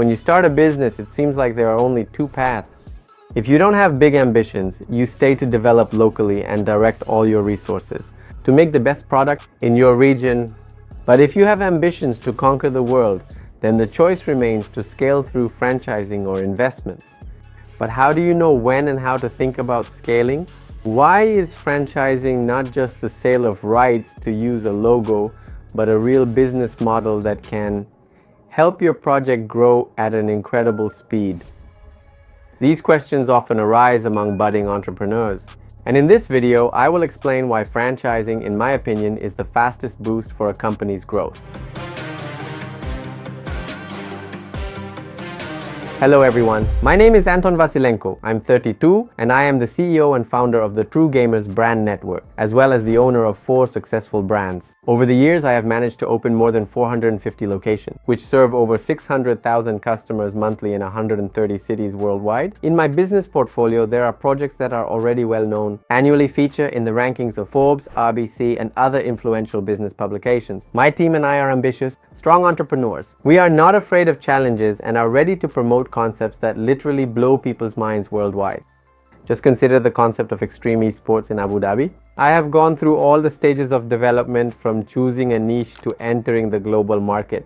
When you start a business, it seems like there are only two paths. If you don't have big ambitions, you stay to develop locally and direct all your resources to make the best product in your region. But if you have ambitions to conquer the world, then the choice remains to scale through franchising or investments. But how do you know when and how to think about scaling? Why is franchising not just the sale of rights to use a logo, but a real business model that can help your project grow at an incredible speed? These questions often arise among budding entrepreneurs. And in this video, I will explain why franchising, in my opinion, is the fastest boost for a company's growth. Hello everyone, my name is Anton Vasilenko. I'm 32 and I am the CEO and founder of the True Gamers brand network, as well as the owner of 4 successful brands. Over the years, I have managed to open more than 450 locations, which serve over 600,000 customers monthly in 130 cities worldwide. In my business portfolio, there are projects that are already well known, annually feature in the rankings of Forbes, RBC, and other influential business publications. My team and I are ambitious, strong entrepreneurs. We are not afraid of challenges and are ready to promote concepts that literally blow people's minds worldwide. Just consider the concept of extreme esports in Abu Dhabi. I have gone through all the stages of development, from choosing a niche to entering the global market.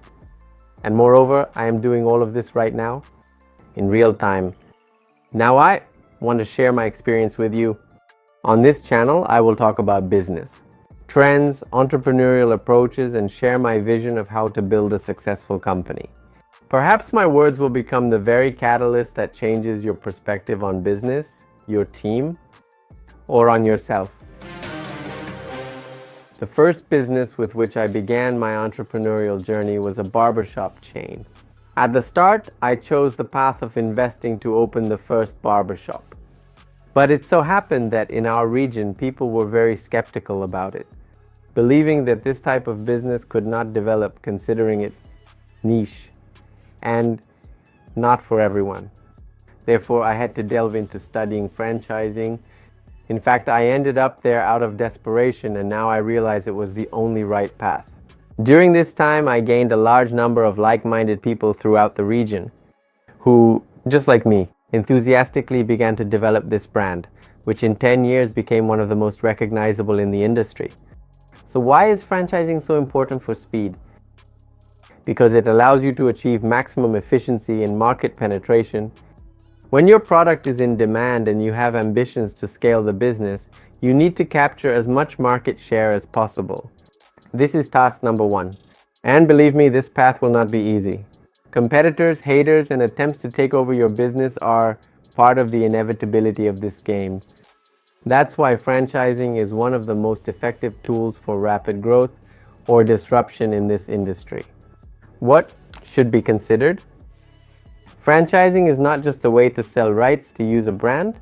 And moreover, I am doing all of this right now in real time. Now I want to share my experience with you. On this channel, I will talk about business, trends, entrepreneurial approaches, and share my vision of how to build a successful company. Perhaps my words will become the very catalyst that changes your perspective on business, your team, or on yourself. The first business with which I began my entrepreneurial journey was a barbershop chain. At the start, I chose the path of investing to open the first barbershop. But it so happened that in our region, people were very skeptical about it, believing that this type of business could not develop, considering it niche and not for everyone. Therefore, I had to delve into studying franchising. In fact, I ended up there out of desperation, and now I realize it was the only right path. During this time, I gained a large number of like-minded people throughout the region who, just like me, enthusiastically began to develop this brand, which in 10 years became one of the most recognizable in the industry. So why is franchising so important for speed? Because it allows you to achieve maximum efficiency in market penetration. When your product is in demand and you have ambitions to scale the business, you need to capture as much market share as possible. This is task number 1. And believe me, this path will not be easy. Competitors, haters, and attempts to take over your business are part of the inevitability of this game. That's why franchising is one of the most effective tools for rapid growth or disruption in this industry. What should be considered? Franchising is not just a way to sell rights to use a brand.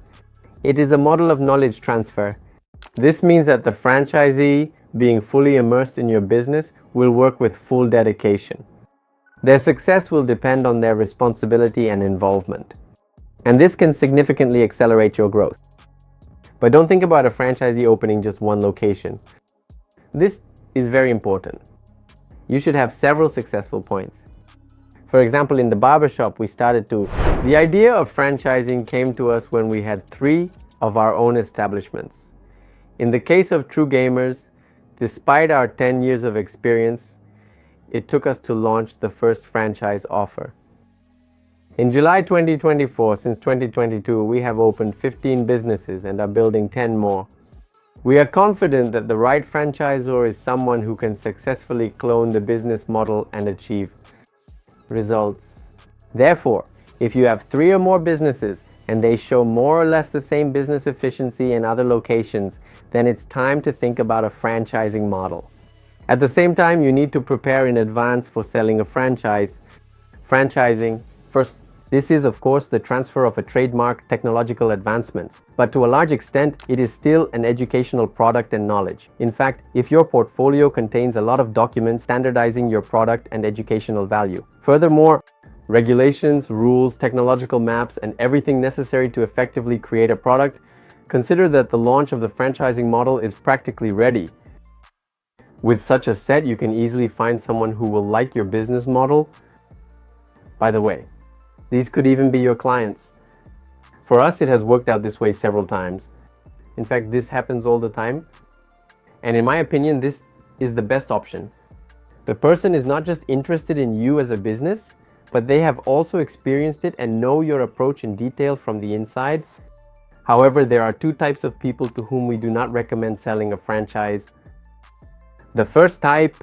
It is a model of knowledge transfer. This means that the franchisee, being fully immersed in your business, will work with full dedication. Their success will depend on their responsibility and involvement. And this can significantly accelerate your growth. But don't think about a franchisee opening just one location. This is very important. You should have several successful points. For example, in the barbershop the idea of franchising came to us when we had 3 of our own establishments. In the case of True Gamers, despite our 10 years of experience, it took us to launch the first franchise offer. In July 2024, since 2022, we have opened 15 businesses and are building 10 more. We are confident that the right franchisor is someone who can successfully clone the business model and achieve results. Therefore, if you have 3 or more businesses and they show more or less the same business efficiency in other locations, then it's time to think about a franchising model. At the same time, you need to prepare in advance for selling a franchise. Franchising, first, this is of course the transfer of a trademark, technological advancements, but to a large extent it is still an educational product and knowledge. In fact, if your portfolio contains a lot of documents standardizing your product and educational value. Furthermore, regulations, rules, technological maps, and everything necessary to effectively create a product, consider that the launch of the franchising model is practically ready. With such a set, you can easily find someone who will like your business model. By the way, These could even be your clients. For us, it has worked out this way several times. In fact, this happens all the time. And in my opinion, this is the best option. The person is not just interested in you as a business, but they have also experienced it and know your approach in detail from the inside. However, there are two types of people to whom we do not recommend selling a franchise. The first type,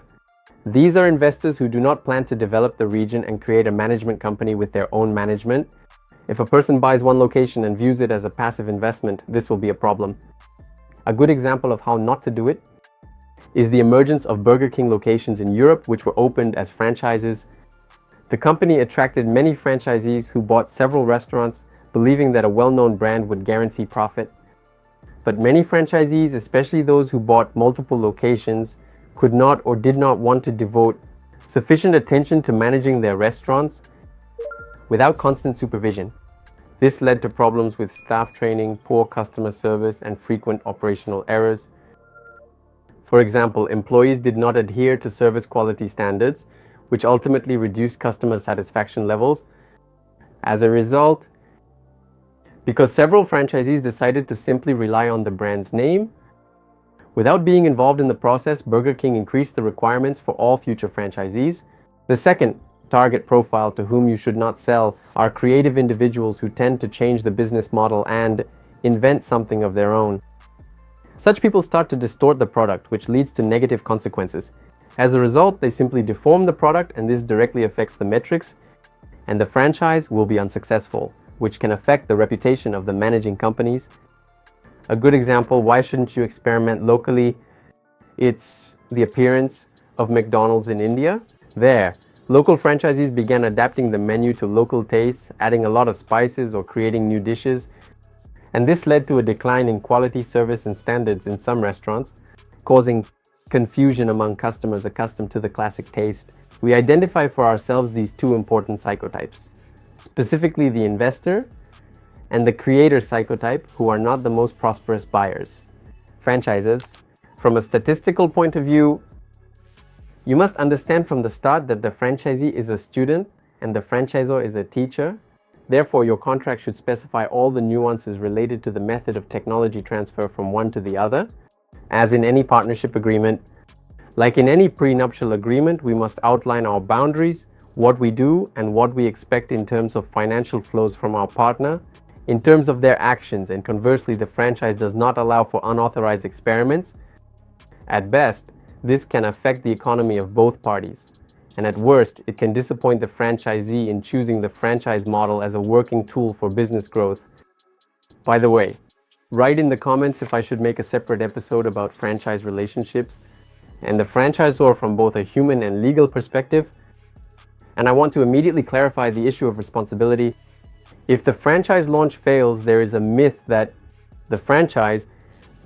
these are investors who do not plan to develop the region and create a management company with their own management. If a person buys one location and views it as a passive investment, this will be a problem. A good example of how not to do it is the emergence of Burger King locations in Europe, which were opened as franchises. The company attracted many franchisees who bought several restaurants, believing that a well-known brand would guarantee profit. But many franchisees, especially those who bought multiple locations, could not or did not want to devote sufficient attention to managing their restaurants without constant supervision. This led to problems with staff training, poor customer service, and frequent operational errors. For example, employees did not adhere to service quality standards, which ultimately reduced customer satisfaction levels. As a result, because several franchisees decided to simply rely on the brand's name, without being involved in the process, Burger King increased the requirements for all future franchisees. The second target profile to whom you should not sell are creative individuals who tend to change the business model and invent something of their own. Such people start to distort the product, which leads to negative consequences. As a result, they simply deform the product, and this directly affects the metrics, and the franchise will be unsuccessful, which can affect the reputation of the managing companies. A good example, why shouldn't you experiment locally? It's the appearance of McDonald's in India. There, local franchisees began adapting the menu to local tastes, adding a lot of spices or creating new dishes. And this led to a decline in quality, service, and standards in some restaurants, causing confusion among customers accustomed to the classic taste. We identify for ourselves these two important psychotypes, specifically the investor and the creator psychotype, who are not the most prosperous buyers. Franchises. From a statistical point of view, you must understand from the start that the franchisee is a student and the franchisor is a teacher. Therefore, your contract should specify all the nuances related to the method of technology transfer from one to the other. As in any partnership agreement, like in any prenuptial agreement, we must outline our boundaries, what we do, and what we expect in terms of financial flows from our partner, in terms of their actions, and conversely, the franchise does not allow for unauthorized experiments. At best, this can affect the economy of both parties, and at worst, it can disappoint the franchisee in choosing the franchise model as a working tool for business growth. By the way, write in the comments if I should make a separate episode about franchise relationships and the franchisor from both a human and legal perspective. And I want to immediately clarify the issue of responsibility. If the franchise launch fails, there is a myth that the franchise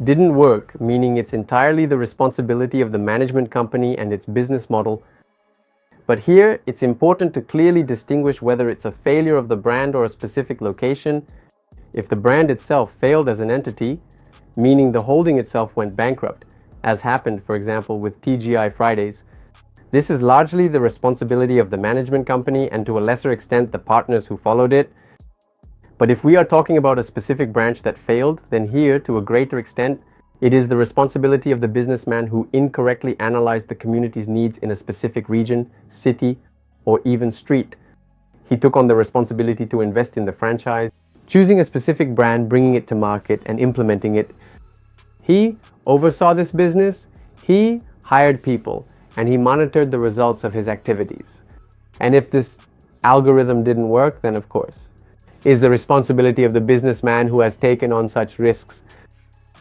didn't work, meaning it's entirely the responsibility of the management company and its business model. But here, it's important to clearly distinguish whether it's a failure of the brand or a specific location. If the brand itself failed as an entity, meaning the holding itself went bankrupt, as happened, for example, with TGI Fridays, this is largely the responsibility of the management company and to a lesser extent the partners who followed it. But if we are talking about a specific branch that failed, then here, to a greater extent, it is the responsibility of the businessman who incorrectly analyzed the community's needs in a specific region, city, or even street. He took on the responsibility to invest in the franchise, choosing a specific brand, bringing it to market, and implementing it. He oversaw this business, he hired people, and he monitored the results of his activities. And if this algorithm didn't work, then of course, is the responsibility of the businessman who has taken on such risks.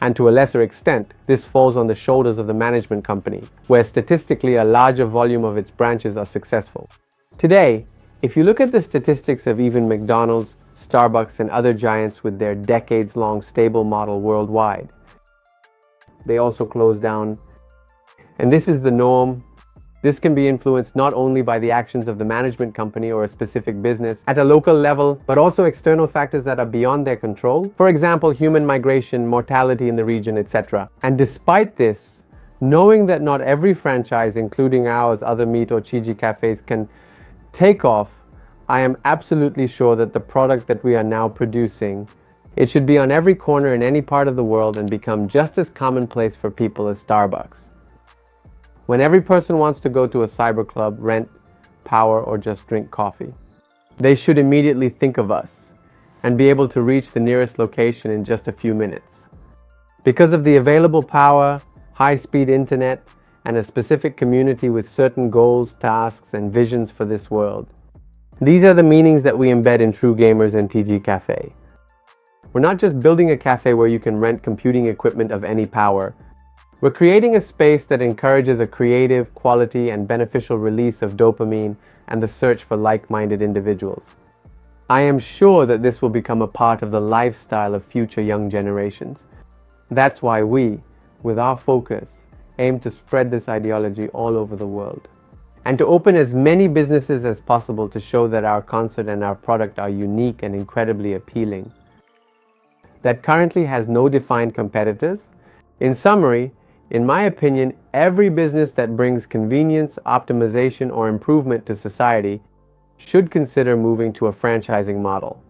And to a lesser extent, this falls on the shoulders of the management company, where statistically a larger volume of its branches are successful. Today, if you look at the statistics of even McDonald's, Starbucks, and other giants with their decades-long stable model worldwide, they also close down. And this is the norm. This can be influenced not only by the actions of the management company or a specific business at a local level, but also external factors that are beyond their control. For example, human migration, mortality in the region, etc. And despite this, knowing that not every franchise, including ours, Other Meat or Chiji cafes, can take off I am absolutely sure that the product that we are now producing, it should be on every corner in any part of the world and become just as commonplace for people as Starbucks. When every person wants to go to a cyber club, rent, power, or just drink coffee, they should immediately think of us and be able to reach the nearest location in just a few minutes. Because of the available power, high-speed internet, and a specific community with certain goals, tasks, and visions for this world. These are the meanings that we embed in True Gamers and TG Cafe. We're not just building a cafe where you can rent computing equipment of any power. We're creating a space that encourages a creative, quality, and beneficial release of dopamine and the search for like-minded individuals. I am sure that this will become a part of the lifestyle of future young generations. That's why we, with our focus, aim to spread this ideology all over the world, and to open as many businesses as possible to show that our concept and our product are unique and incredibly appealing, that currently has no defined competitors. In summary, in my opinion, every business that brings convenience, optimization, or improvement to society should consider moving to a franchising model.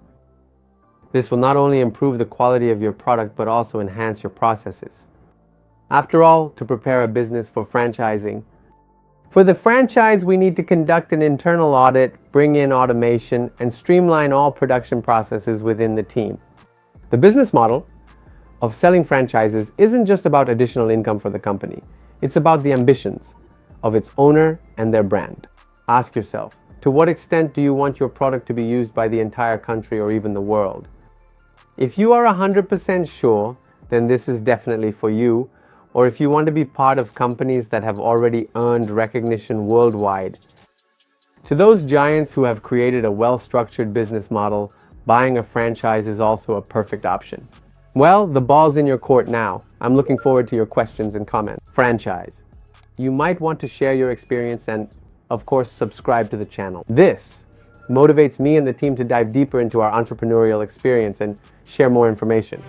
This will not only improve the quality of your product, but also enhance your processes. After all, to prepare a business for franchising, for the franchise, we need to conduct an internal audit, bring in automation, and streamline all production processes within the team. The business model of selling franchises isn't just about additional income for the company. It's about the ambitions of its owner and their brand. Ask yourself, to what extent do you want your product to be used by the entire country or even the world? If you are 100% sure, then this is definitely for you. Or if you want to be part of companies that have already earned recognition worldwide. To those giants who have created a well-structured business model, buying a franchise is also a perfect option. Well, the ball's in your court now. I'm looking forward to your questions and comments. Franchise. You might want to share your experience and, of course, subscribe to the channel. This motivates me and the team to dive deeper into our entrepreneurial experience and share more information.